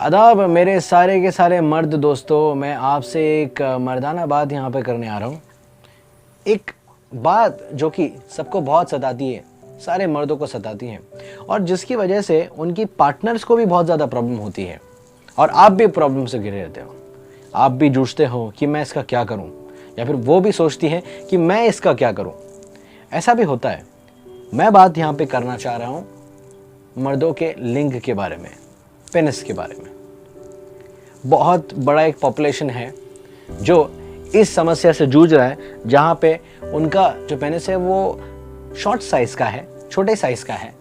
आदाब मेरे सारे के सारे मर्द दोस्तों, मैं आपसे एक मर्दाना बात यहाँ पे करने आ रहा हूँ। एक बात जो कि सबको बहुत सताती है, सारे मर्दों को सताती है और जिसकी वजह से उनकी पार्टनर्स को भी बहुत ज़्यादा प्रॉब्लम होती है और आप भी प्रॉब्लम से घिरे रहते हो। आप भी जूझते हो कि मैं इसका क्या करूँ, या फिर वो भी सोचती है कि मैं इसका क्या करूँ। ऐसा भी होता है। मैं बात यहाँ पे करना चाह रहा हूँ मर्दों के लिंग के बारे में, पेनिस के बारे में। बहुत बड़ा एक पॉपुलेशन है जो इस समस्या से जूझ रहा है, जहाँ पे उनका जो पेनिस है वो शॉर्ट साइज का है, छोटे साइज का है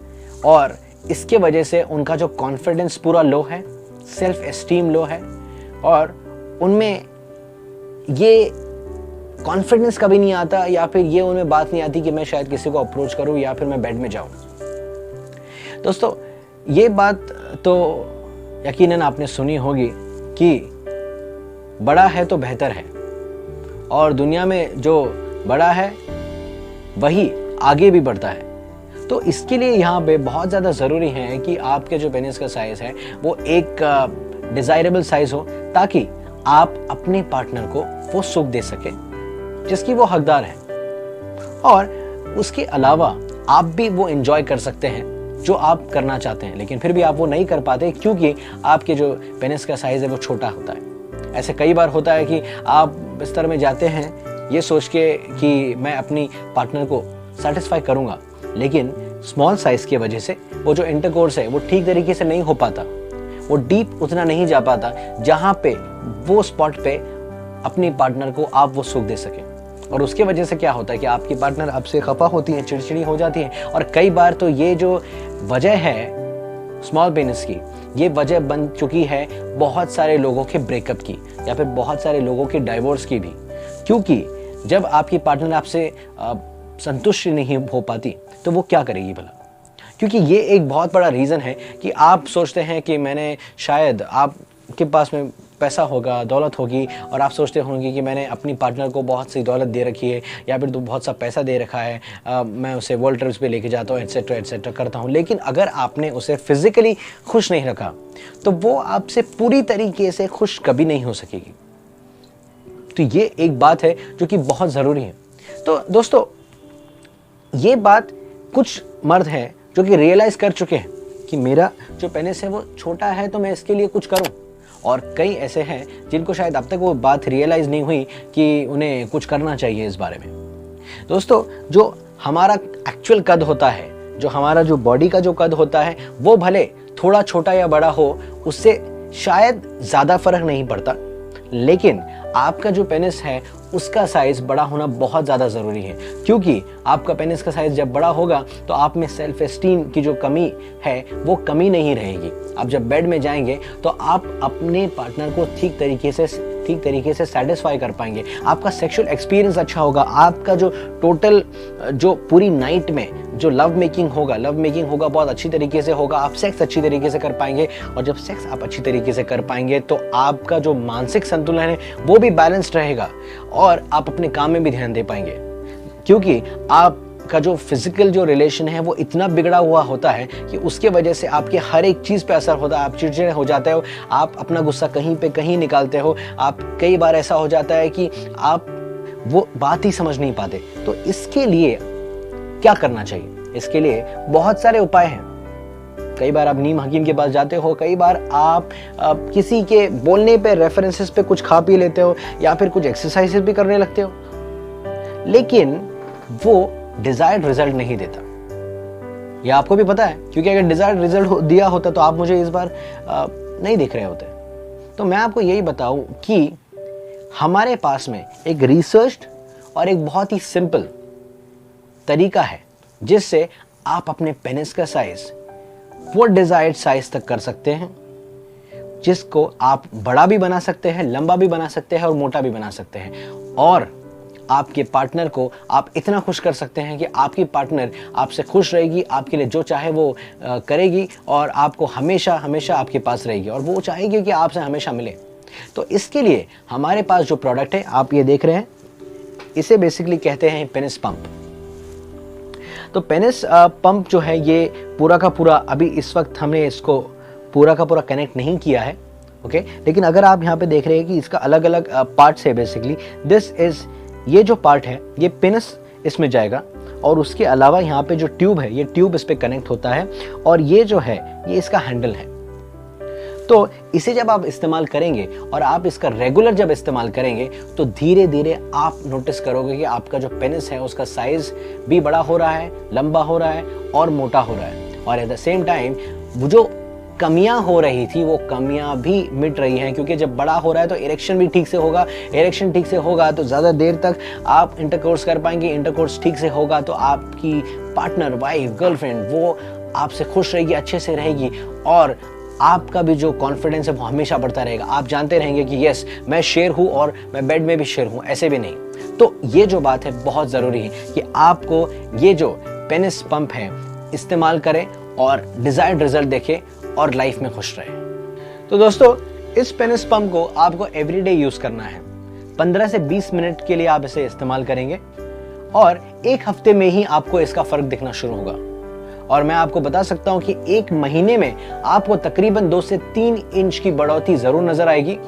और इसके वजह से उनका जो कॉन्फिडेंस पूरा लो है, सेल्फ एस्टीम लो है और उनमें ये कॉन्फिडेंस कभी नहीं आता, या फिर ये उनमें बात नहीं आती कि मैं शायद किसी को अप्रोच करूं या फिर मैं बेड में जाऊं। दोस्तों, ये बात तो यकीनन आपने सुनी होगी कि बड़ा है तो बेहतर है और दुनिया में जो बड़ा है वही आगे भी बढ़ता है। तो इसके लिए यहाँ पे बहुत ज़्यादा ज़रूरी है कि आपके जो पेनिस का साइज़ है वो एक डिज़ायरेबल साइज़ हो, ताकि आप अपने पार्टनर को वो सुख दे सके जिसकी वो हकदार है और उसके अलावा आप भी वो एंजॉय कर सकते हैं जो आप करना चाहते हैं, लेकिन फिर भी आप वो नहीं कर पाते क्योंकि आपके जो पेनिस का साइज़ है वो छोटा होता है। ऐसे कई बार होता है कि आप बिस्तर में जाते हैं ये सोच के कि मैं अपनी पार्टनर को सेटिस्फाई करूंगा, लेकिन स्मॉल साइज़ की वजह से वो जो इंटरकोर्स है वो ठीक तरीके से नहीं हो पाता, वो डीप उतना नहीं जा पाता जहाँ पे वो स्पॉट पे अपनी पार्टनर को आप वो सुख दे सकें। और उसके वजह से क्या होता है कि आपकी पार्टनर आपसे खफा होती है, चिड़चिड़ी हो जाती है और कई बार तो ये जो वजह है स्मॉल पेनिस की, ये वजह बन चुकी है बहुत सारे लोगों के ब्रेकअप की या फिर बहुत सारे लोगों के डाइवोर्स की भी, क्योंकि जब आपकी पार्टनर आपसे संतुष्ट नहीं हो पाती तो वो क्या करेगी भला। क्योंकि ये एक बहुत बड़ा रीज़न है कि आप सोचते हैं कि मैंने शायद आपके पास में पैसा होगा, दौलत होगी और आप सोचते होंगे कि मैंने अपनी पार्टनर को बहुत सी दौलत दे रखी है या फिर तो बहुत सा पैसा दे रखा है, मैं उसे वर्ल्ड ट्रिप्स पे लेके जाता हूँ, एटसेट्रा एटसेट्रा करता हूँ। लेकिन अगर आपने उसे फिजिकली खुश नहीं रखा तो वो आपसे पूरी तरीके से खुश कभी नहीं हो सकेगी। तो ये एक बात है जो कि बहुत ज़रूरी है। तो दोस्तों, ये बात कुछ मर्द हैं जो कि रियलाइज़ कर चुके हैं कि मेरा जो पेनिस है वो छोटा है तो मैं इसके लिए कुछ करूं, और कई ऐसे हैं जिनको शायद अब तक वो बात रियलाइज़ नहीं हुई कि उन्हें कुछ करना चाहिए इस बारे में। दोस्तों, जो हमारा एक्चुअल कद होता है, जो हमारा जो बॉडी का जो कद होता है वो भले थोड़ा छोटा या बड़ा हो, उससे शायद ज़्यादा फर्क नहीं पड़ता, लेकिन आपका जो पेनिस है उसका साइज़ बड़ा होना बहुत ज़्यादा ज़रूरी है। क्योंकि आपका पेनिस का साइज़ जब बड़ा होगा तो आप में सेल्फ एस्टीम की जो कमी है वो कमी नहीं रहेगी। आप जब बेड में जाएंगे तो आप अपने पार्टनर को ठीक तरीके से सेटिस्फाई कर पाएंगे। आपका सेक्सुअल एक्सपीरियंस अच्छा होगा। आपका जो टोटल जो पूरी नाइट में जो लव मेकिंग होगा बहुत अच्छी तरीके से होगा। आप सेक्स अच्छी तरीके से कर पाएंगे और जब सेक्स आप अच्छी तरीके से कर पाएंगे तो आपका जो मानसिक संतुलन है वो भी बैलेंस्ड रहेगा और आप अपने काम में भी ध्यान दे पाएंगे, क्योंकि आपका जो फिजिकल जो रिलेशन है वो इतना बिगड़ा हुआ होता है कि उसके वजह से आपके हर एक चीज़ पे असर होता है। आप चिड़चिड़े हो जाते हो, आप अपना गुस्सा कहीं पे कहीं निकालते हो, आप कई बार ऐसा हो जाता है कि आप वो बात ही समझ नहीं पाते। तो इसके लिए क्या करना चाहिए? इसके लिए बहुत सारे उपाय हैं। कई बार आप नीम हकीम के पास जाते हो, कई बार आप किसी के बोलने पे रेफरेंसेस पे कुछ खा पी लेते हो या फिर कुछ एक्सरसाइजेस भी करने लगते हो, लेकिन वो डिजायर्ड रिजल्ट नहीं देता। ये आपको भी पता है, क्योंकि अगर डिजायर्ड रिजल्ट दिया होता तो आप मुझे इस बार नहीं देख रहे होते। तो मैं आपको यही बताऊं कि हमारे पास में एक रिसर्च्ड और एक बहुत ही सिंपल तरीका है जिससे आप अपने पेनिस का साइज वो डिजायर्ड साइज तक कर सकते हैं, जिसको आप बड़ा भी बना सकते हैं, लंबा भी बना सकते हैं और मोटा भी बना सकते हैं। और आपके पार्टनर को आप इतना खुश कर सकते हैं कि आपकी पार्टनर आपसे खुश रहेगी, आपके लिए जो चाहे वो करेगी और आपको हमेशा हमेशा आपके पास रहेगी और वो चाहेगी कि आपसे हमेशा मिले। तो इसके लिए हमारे पास जो प्रोडक्ट है आप ये देख रहे हैं, इसे बेसिकली कहते हैं पेनिस पंप। तो पेनिस पंप जो है ये पूरा का पूरा, अभी इस वक्त हमने इसको पूरा का पूरा कनेक्ट नहीं किया है, ओके। लेकिन अगर आप यहाँ पे देख रहे हैं कि इसका अलग अलग पार्ट्स है बेसिकली, दिस इज, ये जो पार्ट है ये पिनस इसमें जाएगा और उसके अलावा यहाँ पे जो ट्यूब है ये ट्यूब इस पे कनेक्ट होता है और ये जो है ये इसका हैंडल है। तो इसे जब आप इस्तेमाल करेंगे और आप इसका रेगुलर जब इस्तेमाल करेंगे तो धीरे धीरे आप नोटिस करोगे कि आपका जो पेनिस है उसका साइज भी बड़ा हो रहा है, लंबा हो रहा है और मोटा हो रहा है। और एट द सेम टाइम वो जो कमियां हो रही थी वो कमियां भी मिट रही हैं, क्योंकि जब बड़ा हो रहा है तो इरेक्शन भी ठीक से होगा, इरेक्शन ठीक से होगा तो ज़्यादा देर तक आप इंटरकोर्स कर पाएंगे, इंटरकोर्स ठीक से होगा तो आपकी पार्टनर, वाइफ, गर्लफ्रेंड वो आपसे खुश रहेगी, अच्छे से रहेगी और आपका भी जो कॉन्फिडेंस है वो हमेशा बढ़ता रहेगा। आप जानते रहेंगे कि यस मैं शेर हूँ और मैं बेड में भी शेर हूँ, ऐसे भी नहीं। तो ये जो बात है बहुत ज़रूरी है कि आपको ये जो पेनिस पंप है इस्तेमाल करें और डिज़ायर्ड रिजल्ट देखें और लाइफ में खुश रहे। तो दोस्तों इस पेनिस पंप को आपको एवरीडे यूज करना है। 15 से 20 मिनट के लिए आप इसे इस्तेमाल करेंगे और एक हफ्ते में ही आपको इसका फर्क दिखना शुरू होगा। और मैं आपको बता सकता हूं कि एक महीने में आपको तकरीबन 2 से 3 इंच की बढ़ोतरी जरूर नजर आएगी।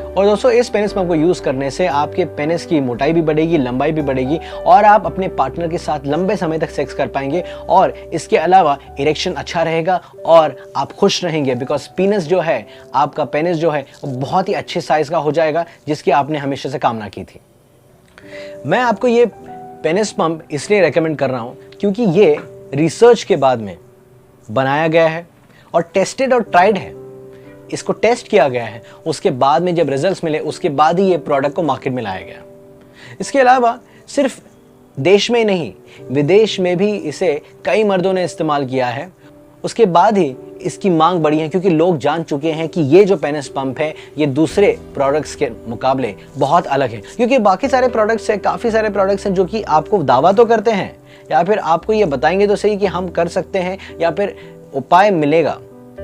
और दोस्तों इस पेनिस पंप को यूज करने से आपके पेनिस की मोटाई भी बढ़ेगी, लंबाई भी बढ़ेगी और आप अपने पार्टनर के साथ लंबे समय तक सेक्स कर पाएंगे। और इसके अलावा इरेक्शन अच्छा रहेगा और आप खुश रहेंगे, बिकॉज पीनस जो है, आपका पेनिस जो है वो बहुत ही अच्छे साइज का हो जाएगा जिसकी आपने हमेशा से कामना की थी। मैं आपको ये पेनिस पंप इसलिए रेकमेंड कर रहा हूं क्योंकि ये रिसर्च के बाद में बनाया गया है और टेस्टेड और ट्राइड है। इसको टेस्ट किया गया है, उसके बाद में जब रिजल्ट्स मिले उसके बाद ही ये प्रोडक्ट को मार्केट में लाया गया। इसके अलावा सिर्फ देश में ही नहीं, विदेश में भी इसे कई मर्दों ने इस्तेमाल किया है। उसके बाद ही इसकी मांग बढ़ी है क्योंकि लोग जान चुके हैं कि ये जो पेनिस पंप है ये दूसरे प्रोडक्ट्स के मुकाबले बहुत अलग है। क्योंकि बाकी सारे प्रोडक्ट्स हैं, काफ़ी सारे प्रोडक्ट्स हैं जो कि आपको दावा तो करते हैं या फिर आपको ये बताएंगे तो सही कि हम कर सकते हैं या फिर उपाय मिलेगा,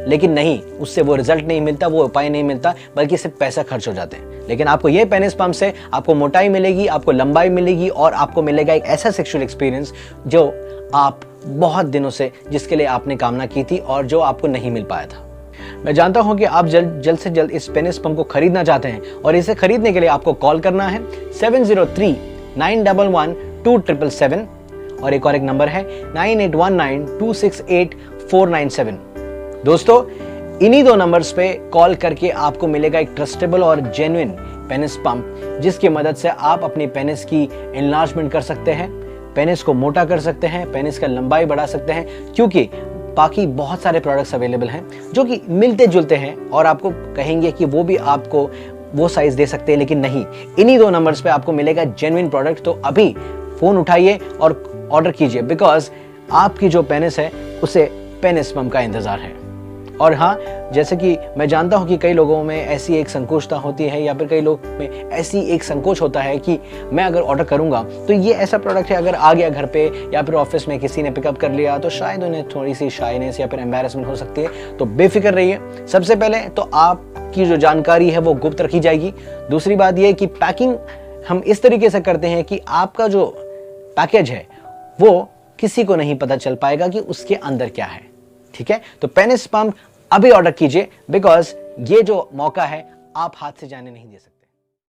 लेकिन नहीं, उससे वो रिजल्ट नहीं मिलता, वो उपाय नहीं मिलता, बल्कि सिर्फ पैसा खर्च हो जाते हैं। लेकिन आपको ये पेनिस पंप से आपको मोटाई मिलेगी, आपको लंबाई मिलेगी और आपको मिलेगा एक ऐसा सेक्सुअल एक्सपीरियंस जो आप बहुत दिनों से, जिसके लिए आपने कामना की थी और जो आपको नहीं मिल पाया था। मैं जानता हूं कि आप जल्द से जल्द इस पेनिस पंप को खरीदना चाहते हैं और इसे खरीदने के लिए आपको कॉल करना है 703-911-2777 और एक नंबर है 9819268497। दोस्तों इन्हीं 2 नंबर्स पे कॉल करके आपको मिलेगा एक ट्रस्टेबल और जेन्युइन पेनिस पंप, जिसकी मदद से आप अपनी पेनिस की एनलार्जमेंट कर सकते हैं, पेनिस को मोटा कर सकते हैं, पेनिस का लंबाई बढ़ा सकते हैं। क्योंकि बाकी बहुत सारे प्रोडक्ट्स अवेलेबल हैं जो कि मिलते जुलते हैं और आपको कहेंगे कि वो भी आपको वो साइज दे सकते हैं, लेकिन नहीं, इन्हीं 2 नंबर्स पे आपको मिलेगा जेन्युइन प्रोडक्ट। तो अभी फोन उठाइए और ऑर्डर कीजिए, बिकॉज आपकी जो पेनिस है उसे पेनिस पंप का इंतजार है। और हाँ, जैसे कि मैं जानता हूँ कि कई लोगों में ऐसी एक संकोचता होती है या फिर कई लोग में ऐसी एक संकोच होता है कि मैं अगर ऑर्डर करूँगा तो ये ऐसा प्रोडक्ट है, अगर आ गया घर पे या फिर ऑफिस में किसी ने पिकअप कर लिया तो शायद उन्हें थोड़ी सी शाइनेस या फिर एम्बैरेसमेंट हो सकती है। तो बेफिक्र रहिए। सबसे पहले तो आपकी जो जानकारी है वो गुप्त रखी जाएगी। दूसरी बात यह कि पैकिंग हम इस तरीके से करते हैं कि आपका जो पैकेज है वो किसी को नहीं पता चल पाएगा कि उसके अंदर क्या है। ठीक है, तो पेनिस पंप अभी ऑर्डर कीजिए, बिकॉज ये जो मौका है आप हाथ से जाने नहीं दे सकते।